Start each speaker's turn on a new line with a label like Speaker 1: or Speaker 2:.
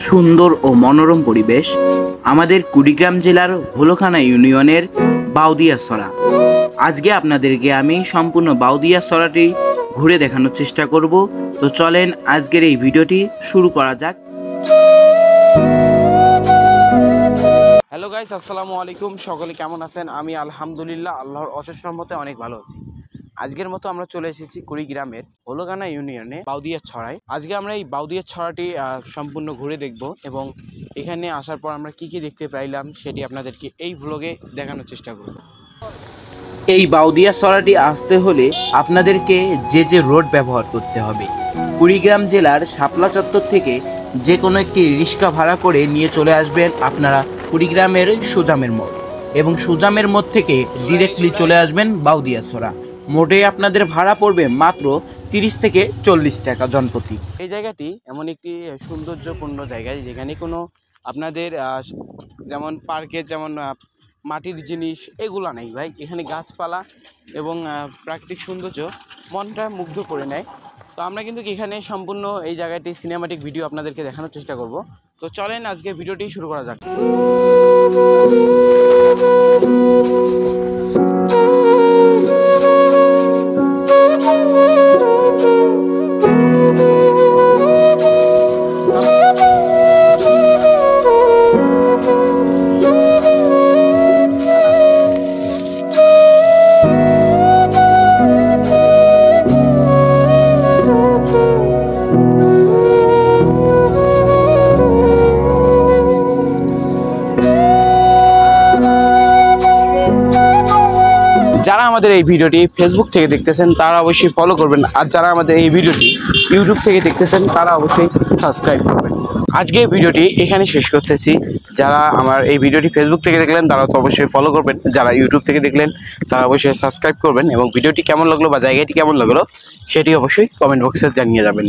Speaker 1: সুন্দর ও মনোরম পরিবেশ আমাদের কুড়িগ্রাম জেলার ভোলখানা ইউনিয়নের বাউদিয়াছড়া। আজকে আপনাদেরকে আমি সম্পূর্ণ বাউদিয়াছড়াটি ঘুরে দেখানোর চেষ্টা করব। তো চলেন আজকের এই ভিডিওটি শুরু করা যাক। হ্যালো গাইস, আসসালামু আলাইকুম। সকলে কেমন আছেন? আমি আলহামদুলিল্লাহ আল্লাহর অশেষ রহমতে অনেক ভালো আছি। আজকের মতো আমরা চলে এসেছি কুড়িগ্রামের ভোলখানা ইউনিয়নে বাউদিয়াছড়ায়। আজকে আমরা এই বাউদিয়াছড়াটি সম্পূর্ণ ঘুরে দেখব এবং এখানে আসার পর আমরা কি দেখতে পাইলাম সেটি আপনাদেরকে এই ভ্লগে দেখানোর চেষ্টা করব। এই বাউদিয়াছড়াটি আসতে হলে আপনাদেরকে যে রোড ব্যবহার করতে হবে। কুড়িগ্রাম জেলার শাপলা চত্বর থেকে যে কোনো একটি রিক্সা ভাড়া করে নিয়ে চলে আসবেন আপনারা কুড়িগ্রামের সুজামের মোড়, এবং সুজামের মোড় থেকে ডিরেক্টলি চলে আসবেন বাউদিয়াছড়া। মোটে আপনাদের ভাড়া পড়বে মাত্র 30 থেকে 40 টাকা জনপ্রতি। এই জায়গাটি এমন একটি সৌন্দর্যপূর্ণ জায়গা যেখানে কোনো আপনাদের যেমন পার্কের যেমন মাটির জিনিস এগুলো নেই ভাই। এখানে গাছপালা এবং প্রাকৃতিক সৌন্দর্য মনটা মুগ্ধ করে নেয়। তো আমরা কিন্তু এখানে সম্পূর্ণ এই জায়গাটি সিনেমাটিক ভিডিও আপনাদেরকে দেখানোর চেষ্টা করব। তো চলেন আজকে ভিডিওটি শুরু করা যাক। যারা আমাদের এই ভিডিওটি ফেসবুক থেকে দেখতেছেন তারা অবশ্যই ফলো করবেন, আর যারা আমাদের এই ভিডিওটি ইউটিউব থেকে দেখতেছেন তারা অবশ্যই সাবস্ক্রাইব করবেন। আজকে ভিডিওটি এখানে শেষ করতেছি। যারা আমার এই ভিডিওটি ফেসবুক থেকে দেখলেন তারা তো অবশ্যই ফলো করবেন, যারা ইউটিউব থেকে দেখলেন তারা অবশ্যই সাবস্ক্রাইব করবেন, এবং ভিডিওটি কেমন লাগলো বা জায়গাটি কেমন লাগলো সেটি অবশ্যই কমেন্ট বক্সে জানিয়ে যাবেন।